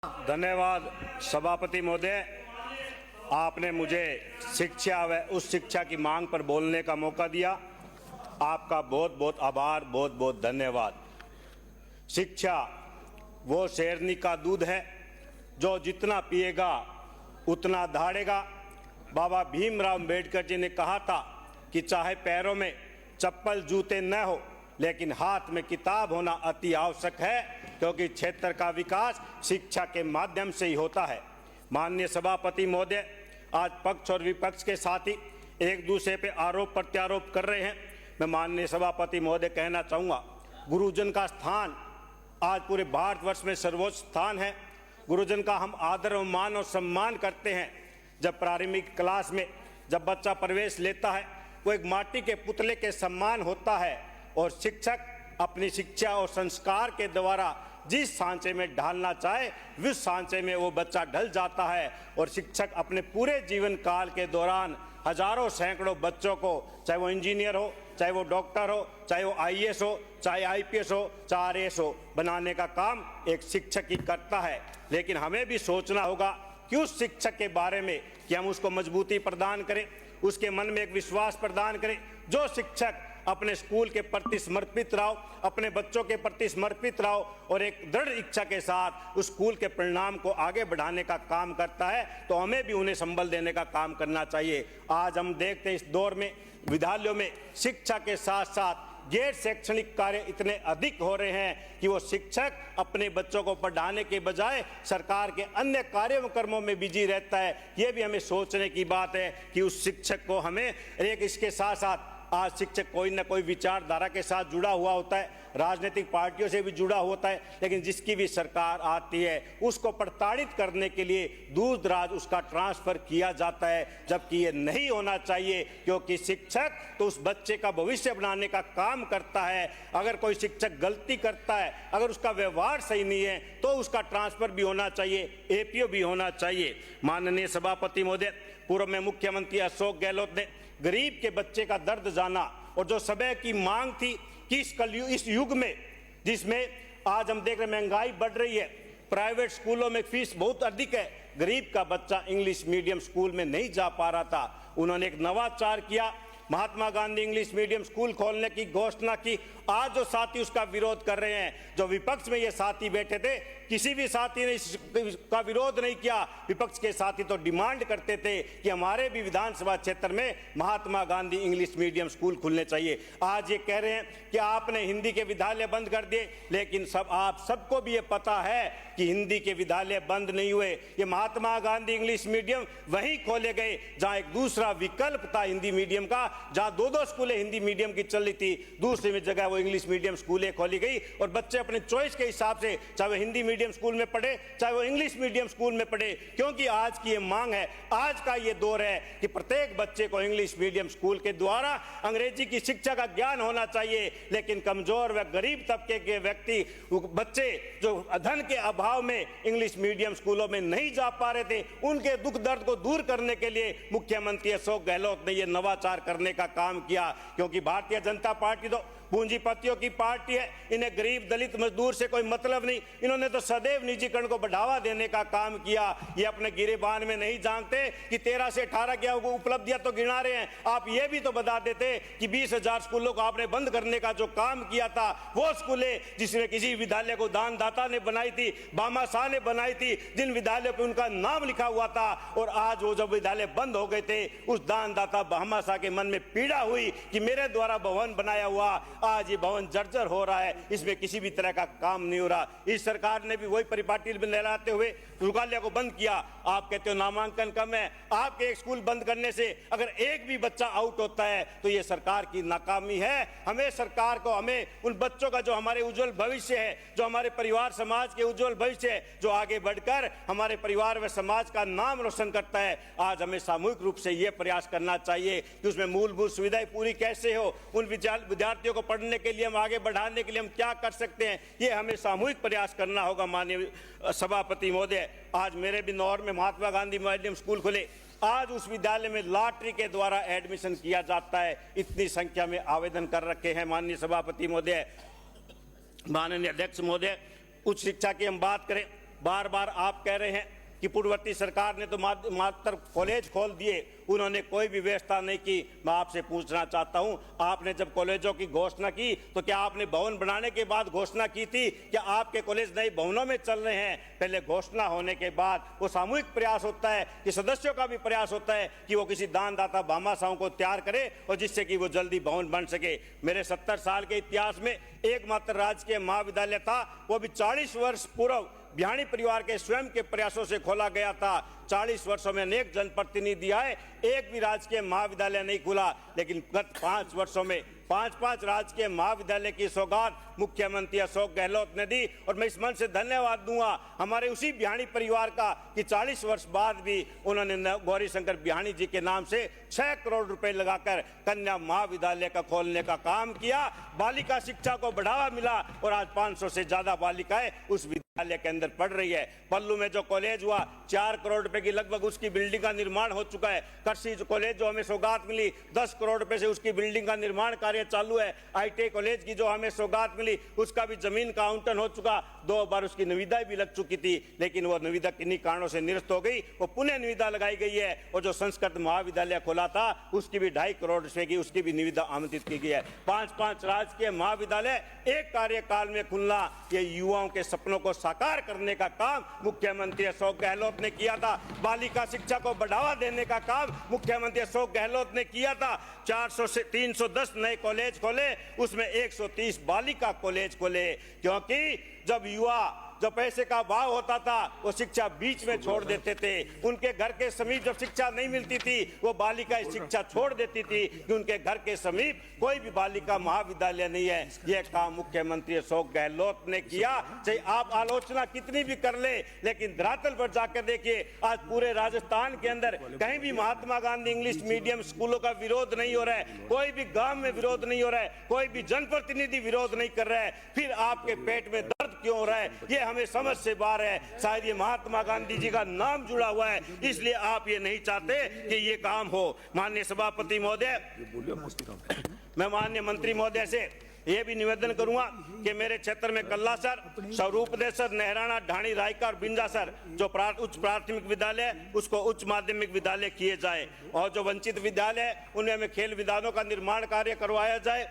धन्यवाद सभापति महोदय, आपने मुझे शिक्षा व उस शिक्षा की मांग पर बोलने का मौका दिया। आपका बहुत बहुत आभार, बहुत बहुत धन्यवाद। शिक्षा वो शेरनी का दूध है जो जितना पिएगा उतना दहाड़ेगा। बाबा भीमराव अम्बेडकर जी ने कहा था कि चाहे पैरों में चप्पल जूते न हो लेकिन हाथ में किताब होना अति आवश्यक है, क्योंकि क्षेत्र का विकास शिक्षा के माध्यम से ही होता है। माननीय सभापति महोदय, आज पक्ष और विपक्ष के साथी एक दूसरे पे आरोप प्रत्यारोप कर रहे हैं। मैं माननीय सभापति महोदय कहना चाहूँगा, गुरुजन का स्थान आज पूरे भारतवर्ष में सर्वोच्च स्थान है। गुरुजन का हम आदर और मान और सम्मान करते हैं। जब प्रारंभिक क्लास में जब बच्चा प्रवेश लेता है, वो एक माटी के पुतले के सम्मान होता है और शिक्षक अपनी शिक्षा और संस्कार के द्वारा जिस सांचे में ढालना चाहे उस सांचे में वो बच्चा ढल जाता है। और शिक्षक अपने पूरे जीवन काल के दौरान हजारों सैकड़ों बच्चों को, चाहे वो इंजीनियर हो, चाहे वो डॉक्टर हो, चाहे वो आईएएस हो, चाहे आईपीएस हो, चाहे आरएएस हो, बनाने का काम एक शिक्षक ही करता है। लेकिन हमें भी सोचना होगा कि उस शिक्षक के बारे में कि हम उसको मजबूती प्रदान करें, उसके मन में एक विश्वास प्रदान करें। जो शिक्षक अपने स्कूल के प्रति समर्पित रहो, अपने बच्चों के प्रति समर्पित रहो और एक दृढ़ इच्छा के साथ उस स्कूल के परिणाम को आगे बढ़ाने का काम करता है, तो हमें भी उन्हें संबल देने का काम करना चाहिए। आज हम देखते हैं इस दौर में विद्यालयों में शिक्षा के साथ साथ गैर शैक्षणिक कार्य इतने अधिक हो रहे हैं कि वो शिक्षक अपने बच्चों को पढ़ाने के बजाय सरकार के अन्य कार्यक्रमों में बिजी रहता है। ये भी हमें सोचने की बात है कि उस शिक्षक को हमें एक इसके साथ साथ आज शिक्षक कोई ना कोई विचारधारा के साथ जुड़ा हुआ होता है, राजनीतिक पार्टियों से भी जुड़ा होता है, लेकिन जिसकी भी सरकार आती है उसको प्रताड़ित करने के लिए दूर दराज उसका ट्रांसफर किया जाता है, जबकि ये नहीं होना चाहिए। क्योंकि शिक्षक तो उस बच्चे का भविष्य बनाने का काम करता है। अगर कोई शिक्षक गलती करता है, अगर उसका व्यवहार सही नहीं है, तो उसका ट्रांसफर भी होना चाहिए, एपीओ भी होना चाहिए। माननीय सभापति महोदय, पूर्व में मुख्यमंत्री अशोक गहलोत ने गरीब के बच्चे का दर्द जाना और जो समय की मांग थी कि इस युग में जिसमें आज हम देख रहे महंगाई बढ़ रही है, प्राइवेट स्कूलों में फीस बहुत अधिक है, गरीब का बच्चा इंग्लिश मीडियम स्कूल में नहीं जा पा रहा था। उन्होंने एक नवाचार किया, Mahatma Gandhi English medium school खोलने की घोषणा की। आज जो साथी उसका विरोध कर रहे हैं, जो विपक्ष में ये साथी बैठे थे, किसी भी साथी ने इसका विरोध नहीं किया। विपक्ष के साथी तो डिमांड करते थे कि हमारे भी विधानसभा क्षेत्र में Mahatma Gandhi English medium school खुलने चाहिए। आज ये कह रहे हैं कि आपने हिंदी के विद्यालय बंद कर दिए, लेकिन आप सबको भी ये पता है कि हिंदी के विद्यालय बंद नहीं हुए। ये महात्मा गांधी इंग्लिश मीडियम वहीं खोले गए जहां एक दूसरा विकल्प था हिंदी मीडियम का, जहां दो स्कूलें हिंदी मीडियम की चल रही थी, दूसरी में जगह वो इंग्लिश मीडियम स्कूलें खोली गई और बच्चे अपने चॉइस के हिसाब से चाहे वो हिंदी मीडियम स्कूल में पढ़े, चाहे वो इंग्लिश मीडियम स्कूल में पढ़े। क्योंकि आज की ये मांग है, आज का ये दौर है कि प्रत्येक बच्चे को इंग्लिश मीडियम स्कूल के द्वारा अंग्रेजी की शिक्षा का ज्ञान होना चाहिए। लेकिन कमजोर व गरीब तबके के व्यक्ति, बच्चे जो धन के अभाव में इंग्लिश मीडियम स्कूलों में नहीं जा पा रहे थे, उनके दुख दर्द को दूर करने के लिए मुख्यमंत्री अशोक गहलोत ने यह नवाचार करने का काम किया। क्योंकि भारतीय जनता पार्टी तो पूंजीपतियों की पार्टी है, इन्हें गरीब दलित मजदूर से कोई मतलब नहीं। इन्होंने तो सदैव निजीकरण को बढ़ावा देने का काम किया। ये अपने गिरेबान में नहीं जानते कि 13 से 18 की उपलब्धियां तो गिना रहे हैं। आप ये भी तो बता देते कि 20,000 स्कूलों को आपने बंद करने का जो काम किया था, वो स्कूलें जिसमें किसी विद्यालय को दानदाता ने बनाई थी, बामा शाह ने बनाई थी, जिन विद्यालयों पर उनका नाम लिखा हुआ था, और आज वो जब विद्यालय बंद हो गए थे, उस दानदाता बामा शाह के मन में पीड़ा हुई कि मेरे द्वारा भवन बनाया हुआ आज ये भवन जर्जर हो रहा है, इसमें किसी भी तरह का काम नहीं हो रहा। इस सरकार ने भी वही परिपाटी लहराते हुए विद्यालय को बंद किया। आप कहते हो नामांकन कम है, आपके एक स्कूल बंद करने से अगर एक भी बच्चा आउट होता है तो ये सरकार की नाकामी है। हमें सरकार को, हमें उन बच्चों का जो हमारे उज्जवल भविष्य है, जो हमारे परिवार समाज के उज्जवल भविष्य है, जो आगे बढ़कर हमारे परिवार व समाज का नाम रोशन करता है, आज हमें सामूहिक रूप से यह प्रयास करना चाहिए कि उसमें मूलभूत सुविधाएं पूरी कैसे हो, उन विद्यार्थियों को पढ़ने के लिए, हम आगे बढ़ाने के लिए हम क्या कर सकते हैं, ये हमें सामूहिक प्रयास करना होगा। माननीय सभापति महोदय, आज मेरे भी नौर में महात्मा गांधी मीडियम स्कूल खुले। आज उस विद्यालय में लॉटरी के द्वारा एडमिशन किया जाता है। इतनी संख्या में आवेदन कर रखे हैं। माननीय सभापति महोदय, माननीय अध्यक्ष महोदय, उच्च शिक्षा की हम बात करें, बार बार आप कह रहे हैं कि पूर्ववर्ती सरकार ने तो मात्र कॉलेज खोल दिए, उन्होंने कोई भी व्यवस्था नहीं की। मैं आपसे पूछना चाहता हूं, आपने जब कॉलेजों की घोषणा की तो क्या आपने भवन बनाने के बाद घोषणा की थी कि आपके कॉलेज नए भवनों में चल रहे हैं? पहले घोषणा होने के बाद वो सामूहिक प्रयास होता है कि सदस्यों का भी प्रयास होता है कि वो किसी दानदाता भामाशाहों को तैयार करे और जिससे कि वो जल्दी भवन बन सके। मेरे 70 साल के इतिहास में एकमात्र राजकीय महाविद्यालय था, वो भी 40 वर्ष पूर्व बिहाणी परिवार के स्वयं के प्रयासों से खोला गया था। 40 वर्षों में अनेक जनप्रतिनिधि आए, एक भी राजकीय महाविद्यालय नहीं खुला, लेकिन गत 5 वर्षों में 5 राजकीय महाविद्यालय की सौगात मुख्यमंत्री अशोक गहलोत ने दी। और मैं इस मन से धन्यवाद दूंगा हमारे उसी बिहाणी परिवार का कि 40 वर्ष बाद भी उन्होंने गौरी शंकर बिहाणी जी के नाम से 6 करोड़ रुपए लगाकर कन्या महाविद्यालय का खोलने का काम किया। बालिका शिक्षा को बढ़ावा मिला और आज 500 से ज्यादा बालिकाएं उस विद्यालय के अंदर पढ़ रही है। पल्लू में जो कॉलेज हुआ 4 करोड़ रुपए की लगभग उसकी बिल्डिंग का निर्माण हो चुका है। कृषि कॉलेज जो हमें सौगात मिली 10 करोड़ रुपए से उसकी बिल्डिंग का निर्माण कार्य चालू है। ITI कॉलेज की जो हमें सौगात मिली उसका भी जमीन का आवंटन हो चुका, 2 बार उसकी निविदा भी लग चुकी थी, लेकिन वो निविदा किन्हीं कारणों से निरस्त हो गई, वो पुनः निविदा लगाई गई है। और जो संस्कृत महाविद्यालय खोला था उसकी भी 2.5 करोड़ रुपए की उसकी भी निविदा आमंत्रित की गई है। 5 राजकीय महाविद्यालय एक कार्यकाल में खुलना, ये युवाओं के सपनों को साकार करने का काम मुख्यमंत्री अशोक गहलोत ने किया था। बालिका शिक्षा को बढ़ावा देने का काम मुख्यमंत्री अशोक गहलोत ने किया था। 400 से 310 नए कॉलेज खोले, उसमें 130 बालिका कॉलेज खोले, क्योंकि जब युवा जो पैसे का भाव होता था वो शिक्षा बीच में छोड़ देते थे। उनके घर के समीप जब शिक्षा नहीं मिलती थी वो बालिकाएं शिक्षा छोड़ देती थी कि उनके घर के समीप कोई भी बालिका महाविद्यालय नहीं है। यह काम मुख्यमंत्री अशोक गहलोत ने किया। चाहे आप आलोचना कितनी भी कर ले, लेकिन धरातल पर जाकर देखिए, आज पूरे राजस्थान के अंदर कहीं भी महात्मा गांधी इंग्लिश मीडियम स्कूलों का विरोध नहीं हो रहा है, कोई भी गांव में विरोध नहीं हो रहा है, कोई भी जनप्रतिनिधि विरोध नहीं कर रहा है। फिर आपके पेट में दर्द क्यों हो रहा है? ये हमें समझ से बाहर है। शायद ये महात्मा गांधी जी का नाम जुड़ा हुआ है, इसलिए आप ये नहीं चाहते कि ये काम हो। माननीय सभापति महोदय, मैं माननीय मंत्री महोदय से ये भी निवेदन करूंगा कि मेरे क्षेत्र में कल्लासर, स्वरूपदेसर, नहराना, ढाणी, रायका और बिंजासर जो उच्च प्राथमिक विद्यालय उसको उच्च माध्यमिक विद्यालय किए जाए, और जो वंचित विद्यालय उनमें हमें खेल मैदानों का निर्माण कार्य करवाया जाए।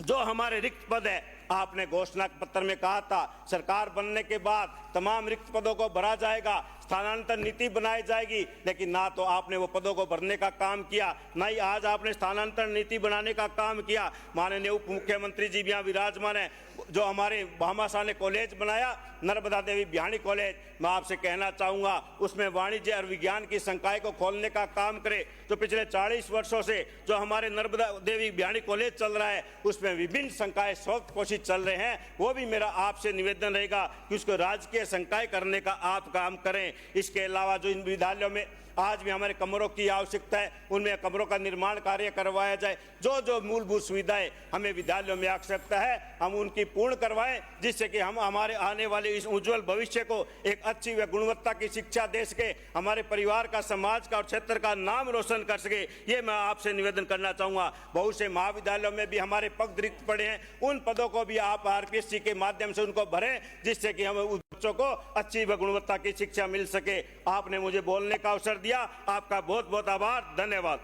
जो हमारे रिक्त पद है, आपने घोषणा पत्र में कहा था सरकार बनने के बाद तमाम रिक्त पदों को भरा जाएगा, स्थानांतरण नीति बनाई जाएगी, लेकिन ना तो आपने वो पदों को भरने का काम किया, ना ही आज आपने स्थानांतरण नीति बनाने का काम किया। माननीय उप मुख्यमंत्री जी भी यहाँ विराजमान है। जो हमारे भामाशाह ने कॉलेज बनाया, नर्मदा देवी बिहाणी कॉलेज, मैं आपसे कहना चाहूंगा उसमें वाणिज्य और विज्ञान की संकाय को खोलने का काम करे। जो पिछले 40 वर्षों से जो हमारे नर्मदा देवी बिहाणी कॉलेज चल रहा है उसमें विभिन्न संकाय स्वयं पोषित चल रहे हैं, वो भी मेरा आपसे निवेदन रहेगा कि उसको राजकीय संकाय करने का आप काम करें। इसके अलावा जो इन विद्यालयों में आज भी हमारे कमरों की आवश्यकता है, उनमें कमरों का निर्माण कार्य करवाया जाए। जो जो मूलभूत सुविधाएं हमें विद्यालयों में आवश्यकता है हम उनकी पूर्ण करवाएं, जिससे कि हम हमारे आने वाले इस उज्जवल भविष्य को एक अच्छी व गुणवत्ता की शिक्षा दे सके, हमारे परिवार का, समाज का और क्षेत्र का नाम रोशन कर सके। ये मैं आपसे निवेदन करना चाहूँगा। बहुत से महाविद्यालयों में भी हमारे पद रिक्त पड़े हैं, उन पदों को भी आप RPSC के माध्यम से उनको भरें, जिससे कि हमें बच्चों को अच्छी व गुणवत्ता की शिक्षा मिल सके। आपने मुझे बोलने का अवसर दिया, आपका बहुत बहुत आभार, धन्यवाद।